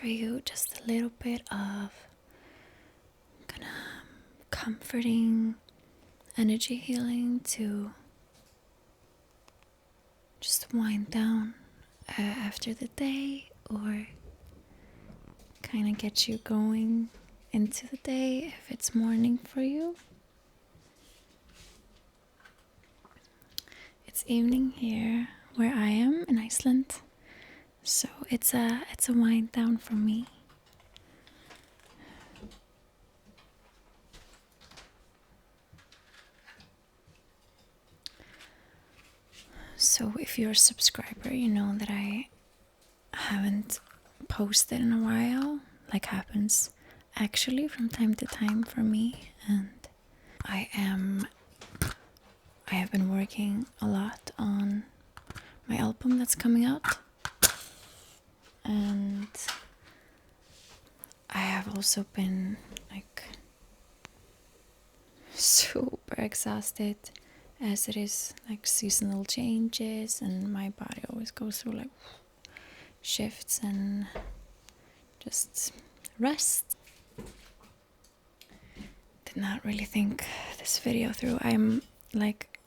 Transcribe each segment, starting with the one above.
for you just a little bit of kind of comforting energy healing to just wind down after the day, or kind of get you going into the day if it's morning for you. It's evening here where I am in Iceland, so it's a wind down for me. So if you're a subscriber, you know that I haven't posted in a while, like happens actually from time to time for me, and I have been working a lot on my album that's coming out, and I have also been like super exhausted, as it is like seasonal changes and my body always goes through like shifts and just rest. Did not really think this video through. I'm like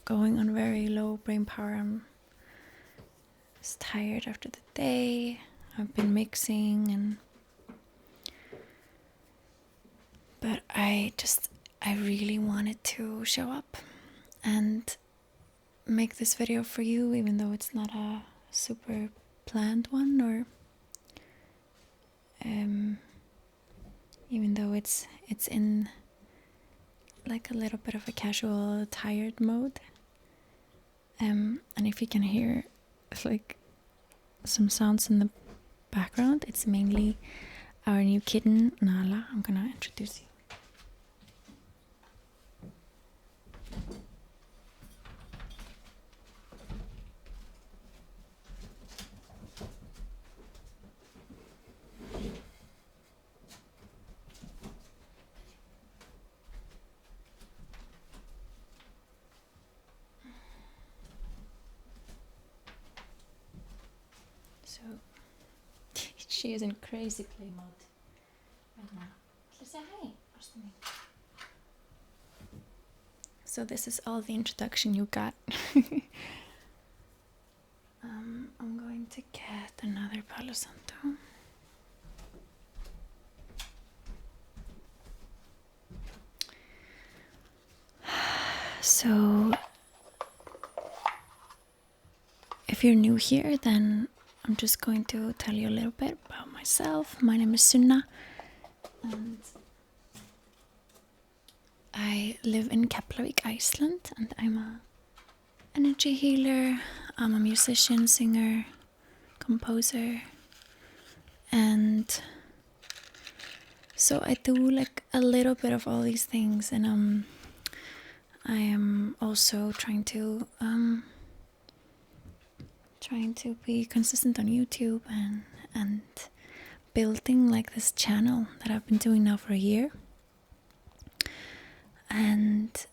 going on very low brain power. I'm just tired after the day. I've been mixing but I really wanted to show up and make this video for you, even though it's not a super planned one, or even though it's in like a little bit of a casual tired mode. And if you can hear like some sounds in the background, it's mainly our new kitten Nala. I'm gonna introduce you. So she is in crazy play mode right now. She say hi. So this is all the introduction you got. I'm going to get another Palo Santo. So if you're new here, then I'm just going to tell you a little bit about myself. My name is Sunna, and I live in Keflavik, Iceland, and I'm a energy healer. I'm a musician, singer, composer, and so I do like a little bit of all these things, and I am also trying to be consistent on YouTube and building like this channel that I've been doing now for a year. And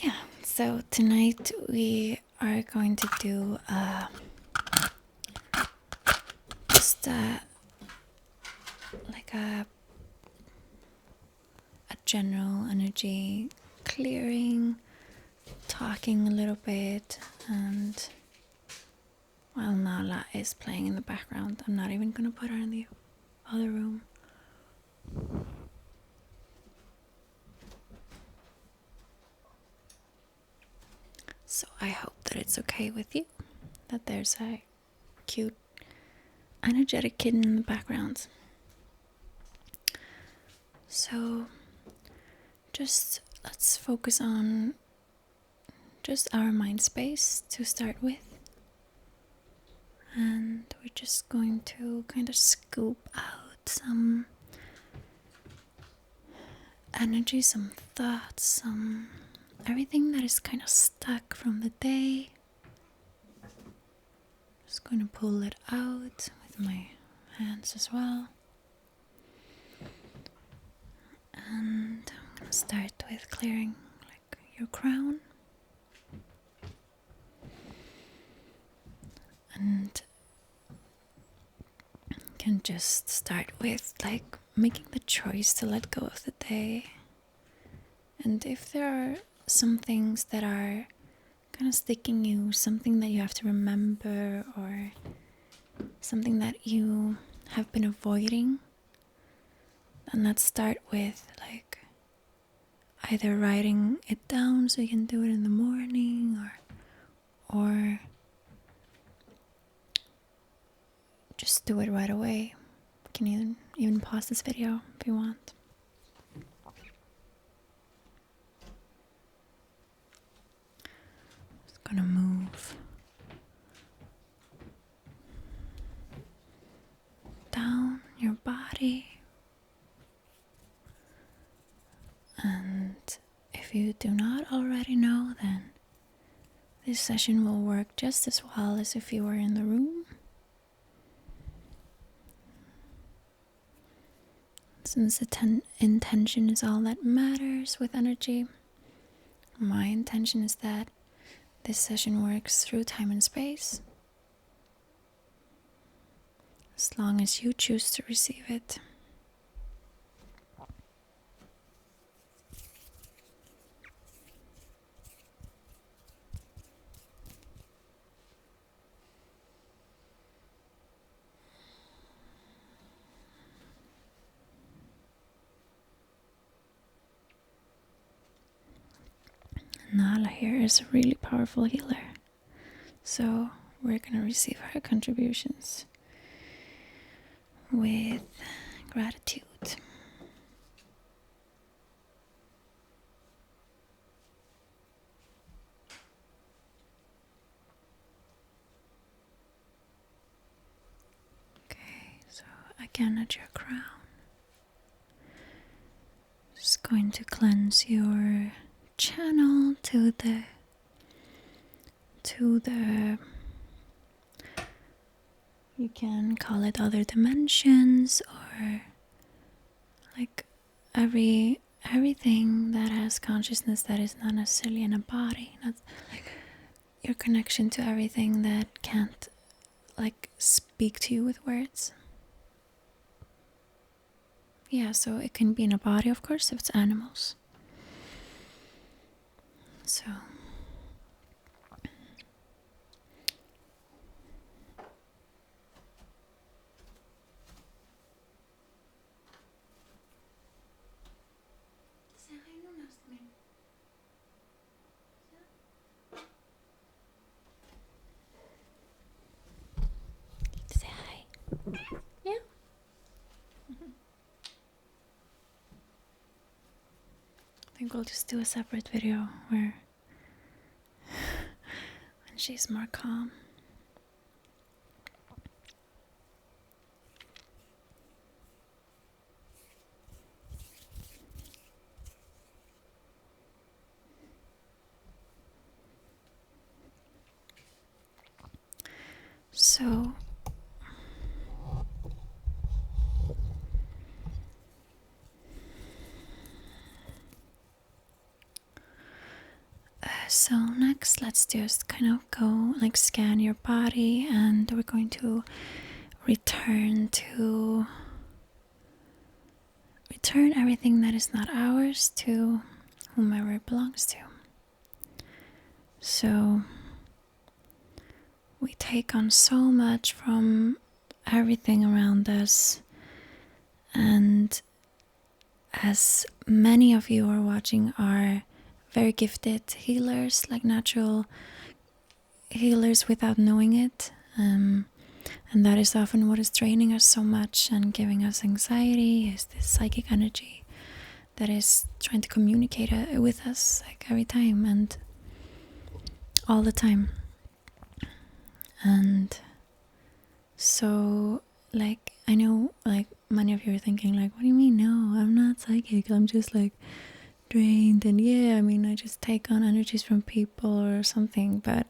yeah, so tonight we are going to do just like a general energy clearing, talking a little bit, and while Nala is playing in the background, I'm not even gonna put her in the other room. So I hope that it's okay with you, that there's a cute, energetic kitten in the background. So just let's focus on just our mind space to start with. And we're just going to kind of scoop out some energy, some thoughts, some everything that is kind of stuck from the day. Just going to pull it out with my hands as well. And I'm going to start with clearing like your crown. And can just start with like making the choice to let go of the day. And if there are some things that are kind of sticking you, something that you have to remember, or something that you have been avoiding, then let's start with like either writing it down so you can do it in the morning, or just do it right away. You can even pause this video if you want. Just gonna move down your body, and if you do not already know, then this session will work just as well as if you were in the room. Since intention is all that matters with energy, my intention is that this session works through time and space, as long as you choose to receive it. Nala here is a really powerful healer, so we're gonna receive her contributions with gratitude. Okay, so again at your crown, just going to cleanse your channel to the you can call it other dimensions, or like everything that has consciousness that is not necessarily in a body, not like your connection to everything that can't like speak to you with words. Yeah, so it can be in a body, of course, if it's animals. So say hi. Yeah. I think we'll just do a separate video where when she's more calm. So next let's just kind of go like scan your body, and we're going to return everything that is not ours to whomever it belongs to. So we take on so much from everything around us, and as many of you are watching are very gifted healers, like natural healers without knowing it, and that is often what is draining us so much and giving us anxiety, is this psychic energy that is trying to communicate with us like every time and all the time. And so like I know like many of you are thinking like, what do you mean? No, I'm not psychic, I'm just like drained, and yeah, I mean I just take on energies from people or something, but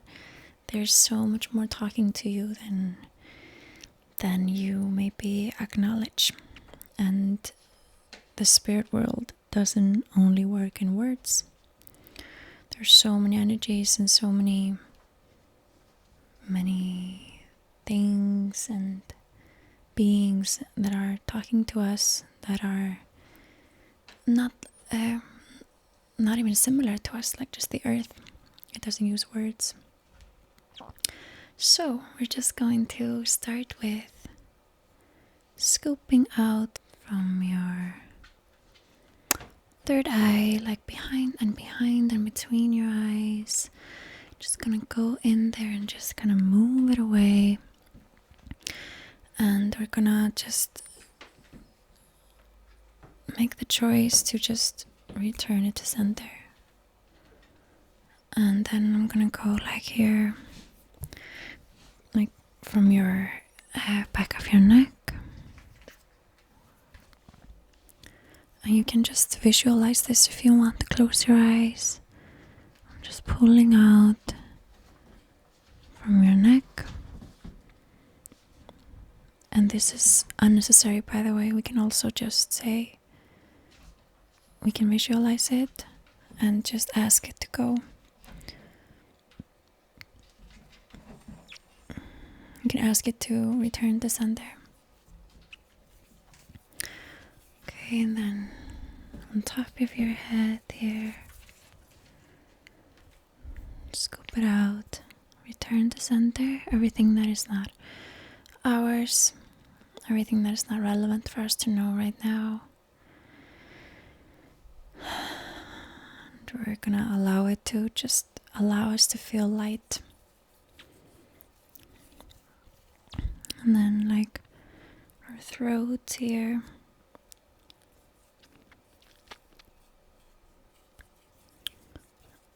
there's so much more talking to you than you maybe acknowledge. And the spirit world doesn't only work in words. There's so many energies and so many things and beings that are talking to us, that are not not even similar to us, like just the earth. It doesn't use words. So we're just going to start with scooping out from your third eye, like behind and between your eyes. Just gonna go in there and just gonna move it away. And we're gonna just make the choice to just return it to center. And then I'm gonna go like here, like from your back of your neck. And you can just visualize this if you want to close your eyes. I'm just pulling out from your neck. And this is unnecessary, by the way. We can also just say, we can visualize it and just ask it to go. You can ask it to return to center. Okay, and then on top of your head here, scoop it out, return to center, everything that is not ours, everything that is not relevant for us to know right now. And we're gonna allow it to just allow us to feel light. And then like our throat here.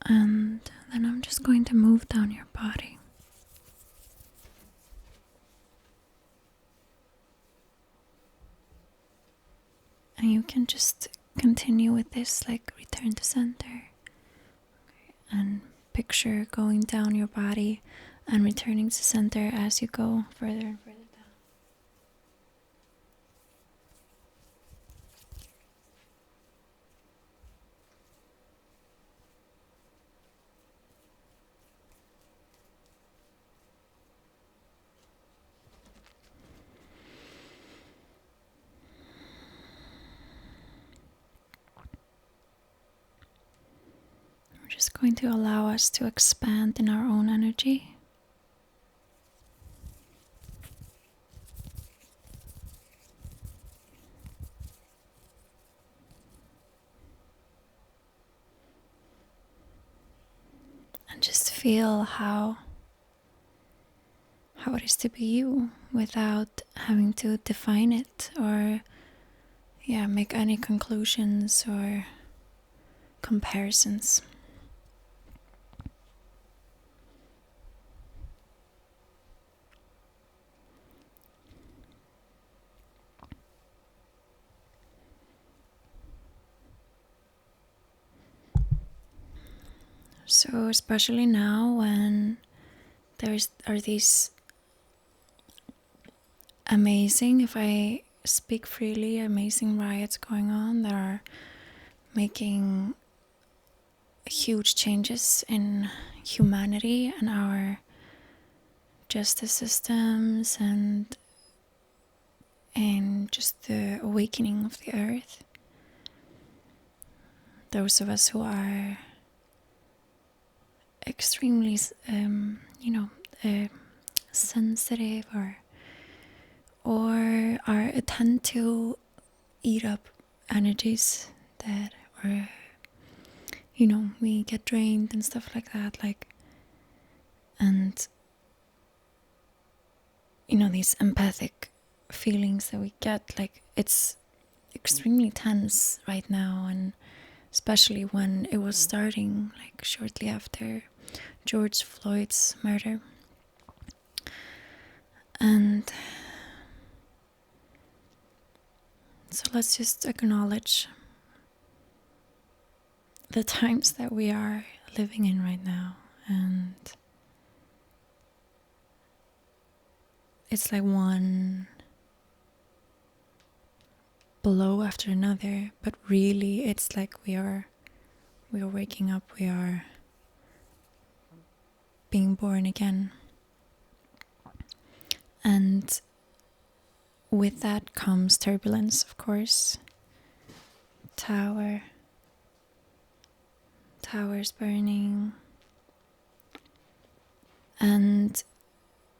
And then I'm just going to move down your body. And you can just continue with this, like return to center. And picture going down your body and returning to center as you go further and further down. We're just going to allow us to expand in our own energy. And just feel how it is to be you without having to define it or make any conclusions or comparisons. So especially now when are these amazing, if I speak freely, amazing riots going on that are making huge changes in humanity and our justice systems and just the awakening of the earth. Those of us who are extremely sensitive or tend to eat up energies that, or we get drained and stuff like that, and these empathic feelings that we get, it's extremely tense right now, and especially when it was starting, shortly after George Floyd's murder. And so let's just acknowledge the times that we are living in right now. And it's like one blow after another, but really it's like we are waking up, we are being born again. And with that comes turbulence, of course. Towers burning. And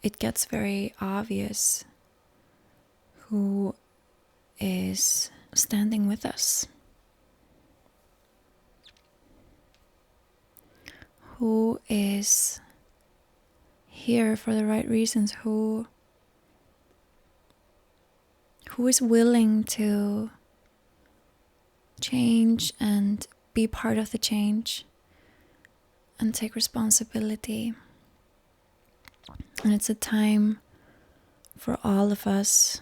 it gets very obvious who is standing with us. Who is here for the right reasons? Who is willing to change and be part of the change and take responsibility. And it's a time for all of us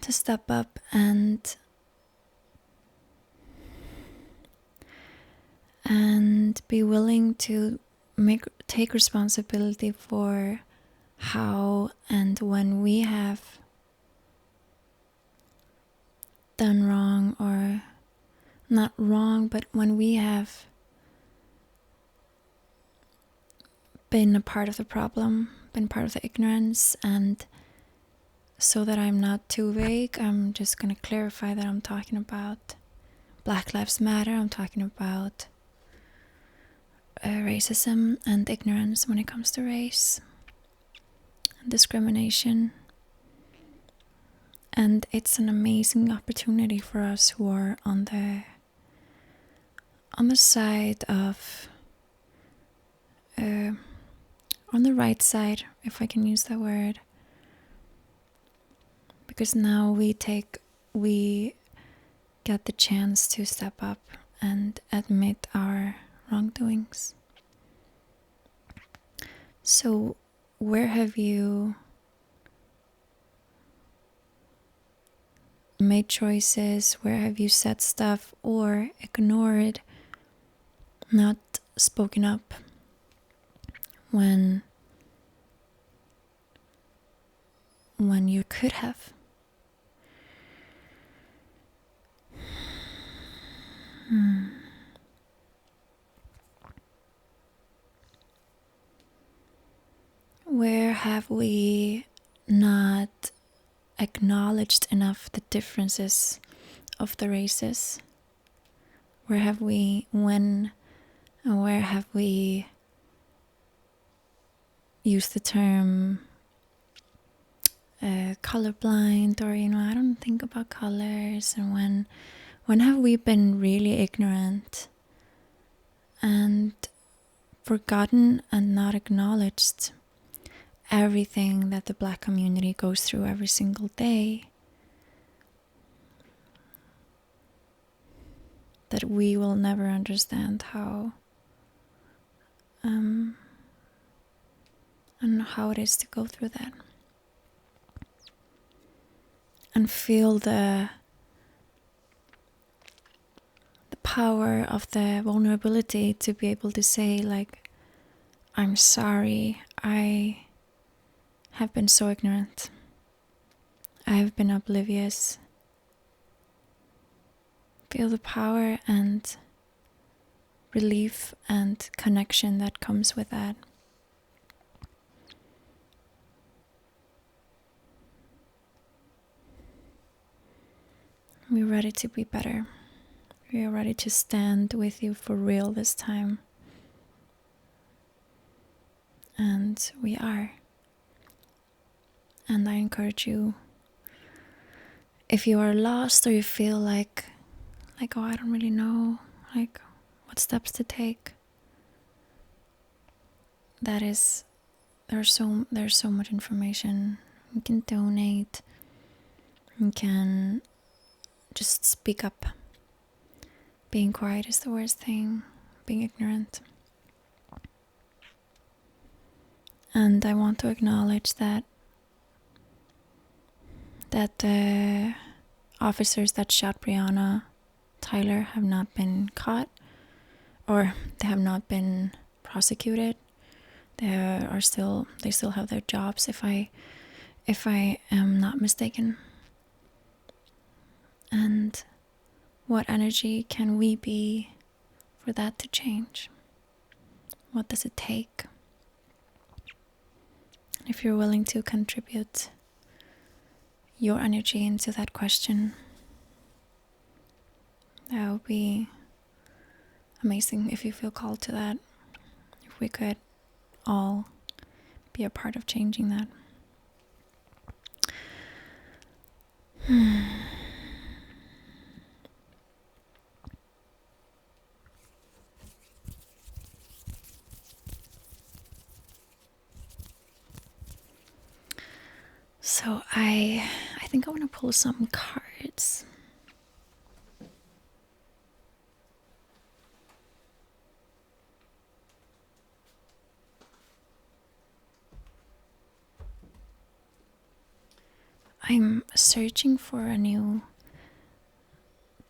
to step up and be willing to take responsibility for how and when we have done wrong, or not wrong, but when we have been a part of the problem, been part of the ignorance. And so that I'm not too vague, I'm just going to clarify that I'm talking about Black Lives Matter. I'm talking about racism and ignorance when it comes to race and discrimination. And it's an amazing opportunity for us who are on the side of on the right side, if I can use that word, because now we get the chance to step up and admit our wrongdoings. So where have you made choices? Where have you said stuff or ignored, not spoken up when you could have? Where have we not acknowledged enough the differences of the races? Where have we used the term colorblind, or I don't think about colors? And when have we been really ignorant and forgotten and not acknowledged everything that the Black community goes through every single day, that we will never understand how and how it is to go through that and feel the power of the vulnerability to be able to say, like, I'm sorry, I have been so ignorant, I have been oblivious. Feel the power and relief and connection that comes with that. We're ready to be better. We are ready to stand with you for real this time. And we are. And I encourage you, if you are lost or you feel like, oh, I don't really know, like, what steps to take, there's so much information. You can donate. You can just speak up. Being quiet is the worst thing. Being ignorant. And I want to acknowledge that the officers that shot Breonna Tyler have not been caught, or they have not been prosecuted. They still have their jobs, if I am not mistaken. And what energy can we be for that to change? What does it take? if you're willing to contribute your energy into that question, that would be amazing if you feel called to that. If we could all be a part of changing that. So I think I want to pull some cards. I'm searching for a new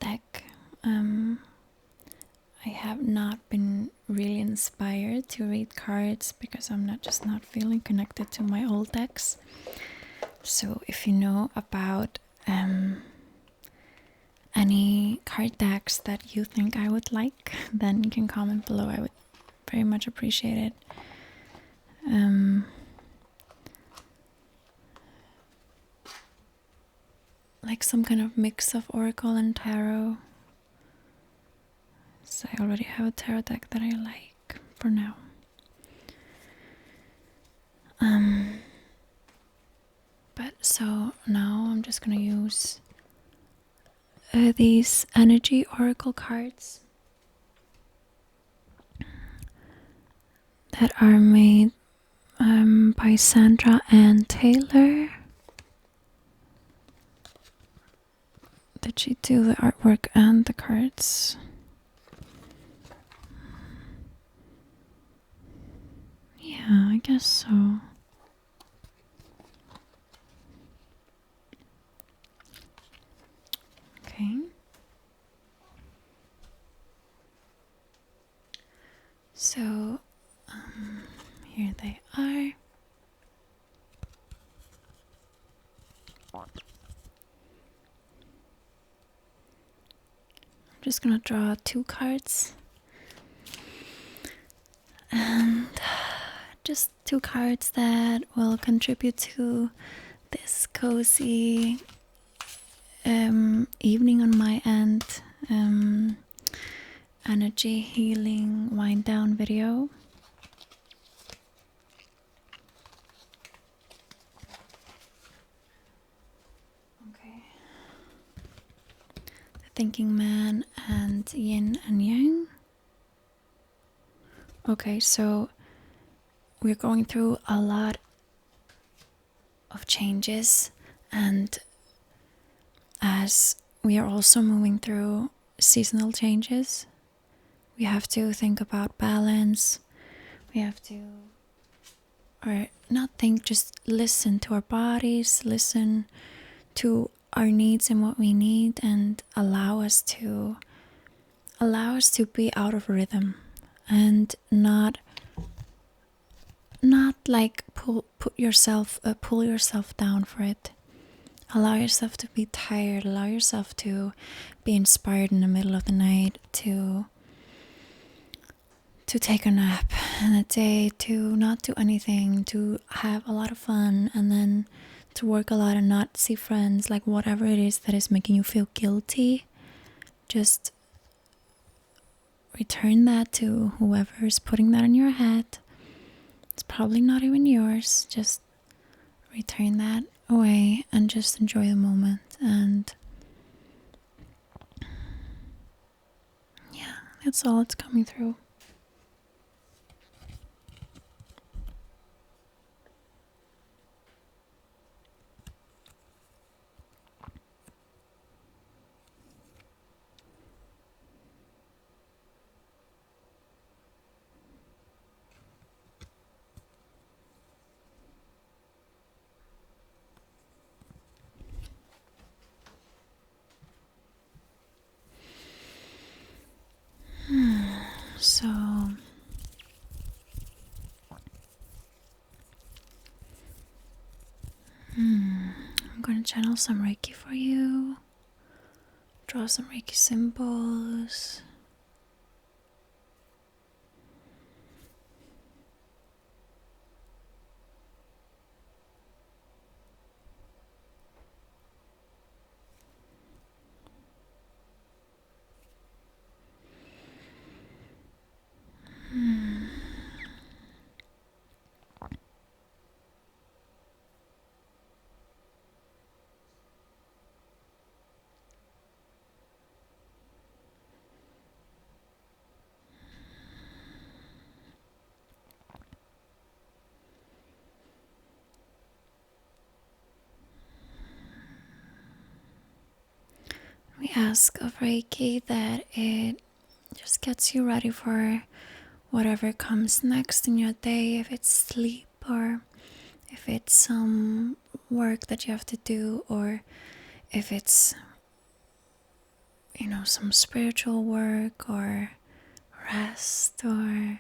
deck. I have not been really inspired to read cards because I'm not feeling connected to my old decks. So if you know about any card decks that you think I would like, then you can comment below. I would very much appreciate it. Like some kind of mix of Oracle and Tarot. So I already have a tarot deck that I like for now. But so now I'm just gonna use these energy oracle cards that are made by Sandra Ann Taylor. Did she do the artwork and the cards? Yeah, I guess so. Okay. So, here they are. I'm just gonna draw 2 cards. And just 2 cards that will contribute to this cozy evening on my end. Energy healing wind down video. Okay. The Thinking Man and Yin and Yang. Okay, so we're going through a lot of changes, and as we are also moving through seasonal changes, we have to think about balance. We have to, or not think, just listen to our bodies, listen to our needs and what we need, and allow us to be out of rhythm, and not like pull yourself down for it. Allow yourself to be tired, allow yourself to be inspired in the middle of the night, to take a nap in a day, to not do anything, to have a lot of fun, and then to work a lot and not see friends. Like whatever it is that is making you feel guilty, just return that to whoever is putting that in your head. It's probably not even yours. Just return that away and just enjoy the moment. And yeah, that's all it's coming through. So I'm going to channel some Reiki for you, draw some Reiki symbols. we ask of Reiki that it just gets you ready for whatever comes next in your day, if it's sleep or if it's some work that you have to do, or if it's, some spiritual work or rest or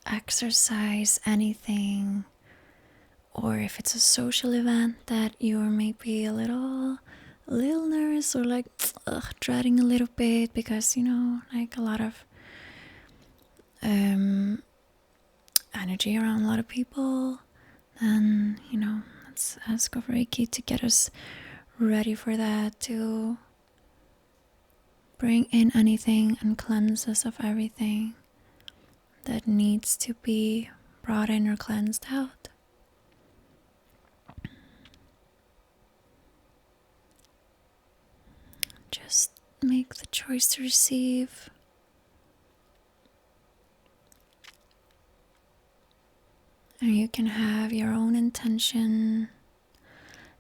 exercise, anything, or if it's a social event that you're maybe a little nervous or like dreading a little bit because like a lot of energy around a lot of people, then let's ask of Reiki to get us ready for that, to bring in anything and cleanse us of everything that needs to be brought in or cleansed out. Just make the choice to receive. And you can have your own intention.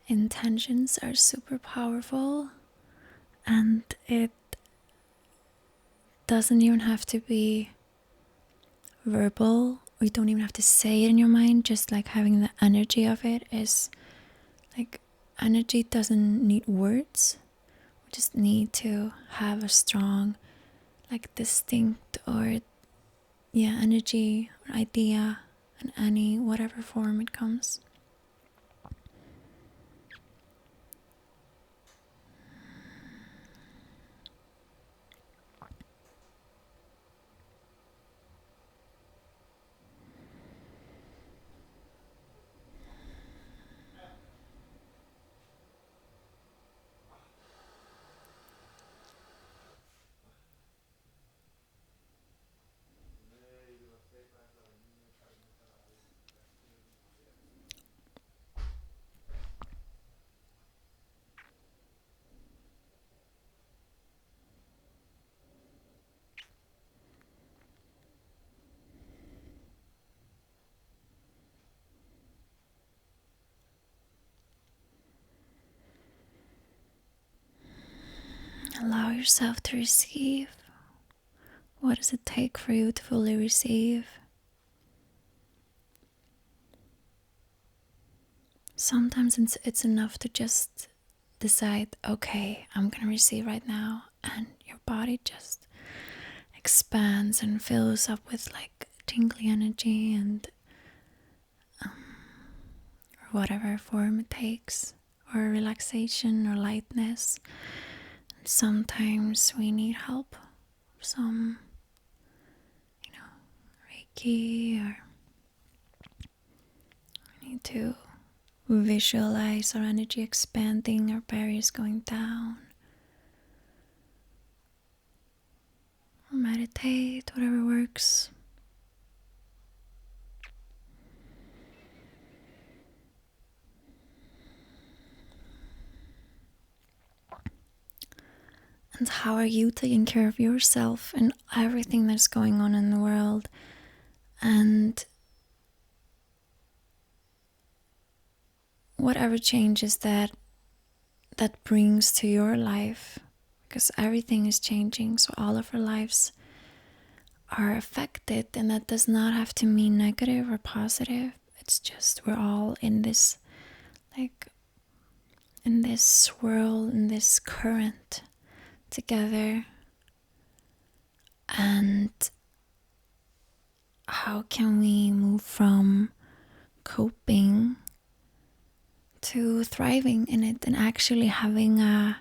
Intentions are super powerful, and it doesn't even have to be verbal. You don't even have to say it in your mind. Just like having the energy of it is like, energy doesn't need words. We just need to have a strong, like distinct or energy or idea in any whatever form it comes. Allow yourself to receive. What does it take for you to fully receive? Sometimes it's enough to just decide, okay, I'm gonna receive right now, and your body just expands and fills up with like tingly energy and or whatever form it takes, or relaxation or lightness. And sometimes we need help, some Reiki, or we need to visualize our energy expanding, our barriers going down, or meditate, whatever works. And how are you taking care of yourself and everything that's going on in the world? And whatever changes that brings to your life, because everything is changing, so all of our lives are affected, and that does not have to mean negative or positive. It's just we're all in this, like, in this swirl, in this current together. And how can we move from coping to thriving in it and actually having a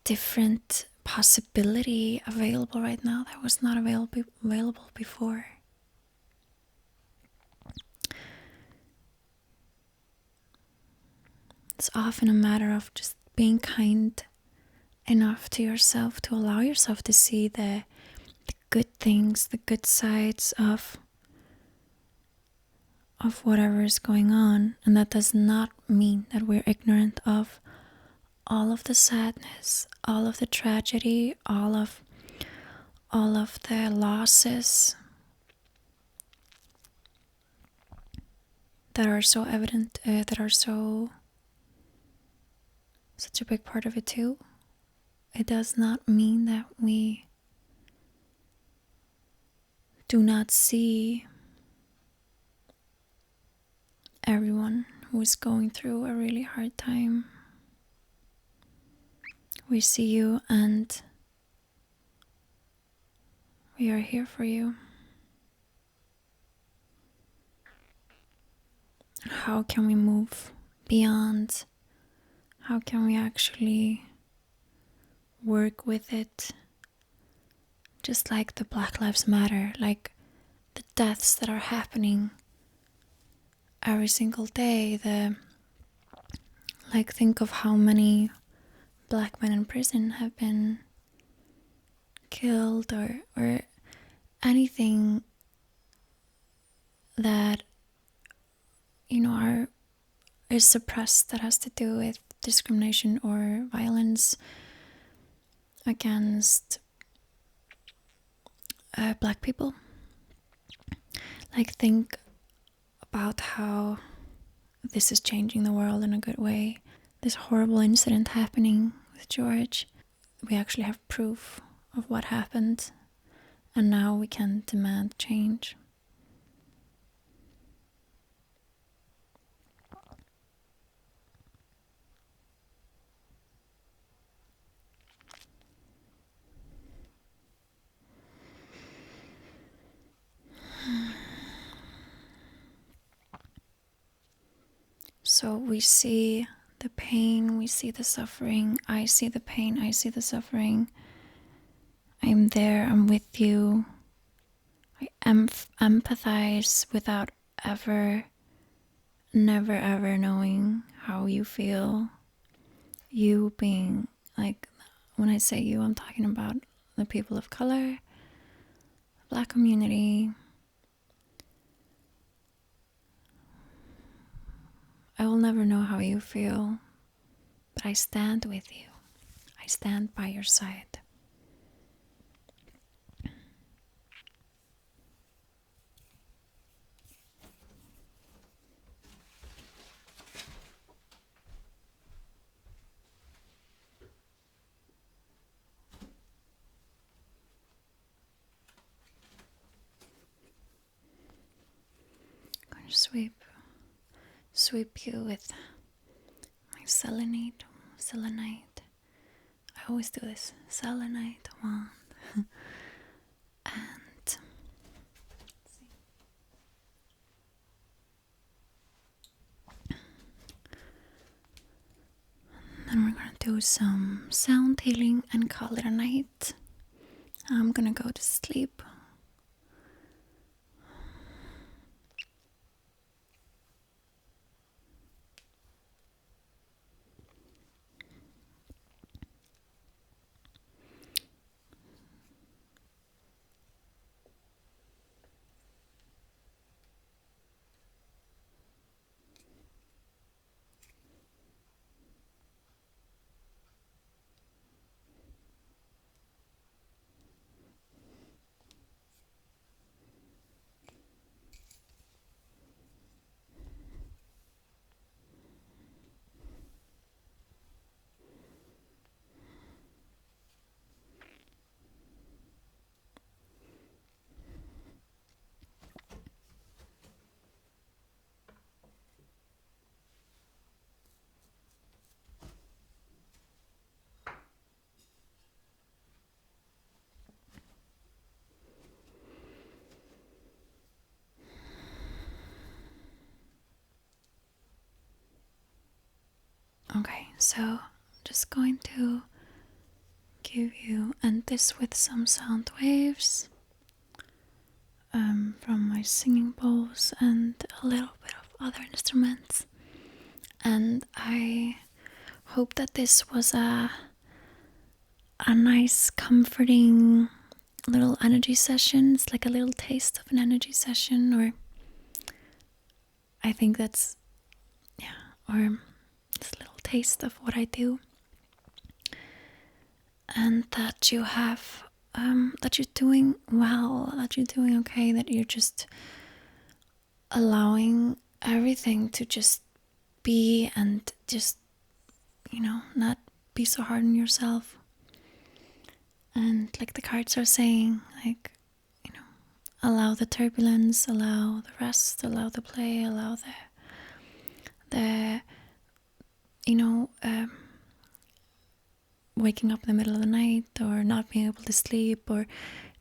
different possibility available right now that was not available before? It's often a matter of just being kind enough to yourself to allow yourself to see the good things, the good sides of whatever is going on. And that does not mean that we're ignorant of all of the sadness, all of the tragedy, all of the losses that are so evident, that are so such a big part of it too. It does not mean that we do not see everyone who is going through a really hard time. We see you and we are here for you. How can we move beyond? How can we actually work with it? Just like the Black Lives Matter, like the deaths that are happening every single day. Think of how many Black men in prison have been killed, or anything that is suppressed that has to do with discrimination or violence against Black people. Think about how this is changing the world in a good way. This horrible incident happening with George, we actually have proof of what happened, and now we can demand change. So we see the pain, we see the suffering. I see the pain, I see the suffering. I'm there, I'm with you. I empathize without never ever knowing how you feel. You being, when I say you, I'm talking about the people of color, Black community. I will never know how you feel, but I stand with you. I stand by your side. I'm going to sweep you with my Selenite. I always do this. Selenite wand. And then we're gonna do some sound healing and call it a night. I'm gonna go to sleep. Okay, so just going to give you, and this with some sound waves from my singing bowls and a little bit of other instruments. And I hope that this was a nice, comforting little energy session. It's like a little taste of an energy session, or I think that's, or this little taste of what I do. And that you have, that you're doing well, that you're doing okay, that you're just allowing everything to just be, and just, not be so hard on yourself. And like the cards are saying, like, allow the turbulence, allow the rest, allow the play, allow the waking up in the middle of the night, or not being able to sleep, or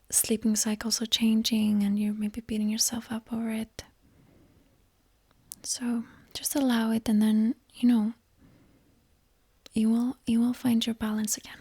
sleeping cycles are changing and you're maybe beating yourself up over it. So just allow it, and then you will find your balance again.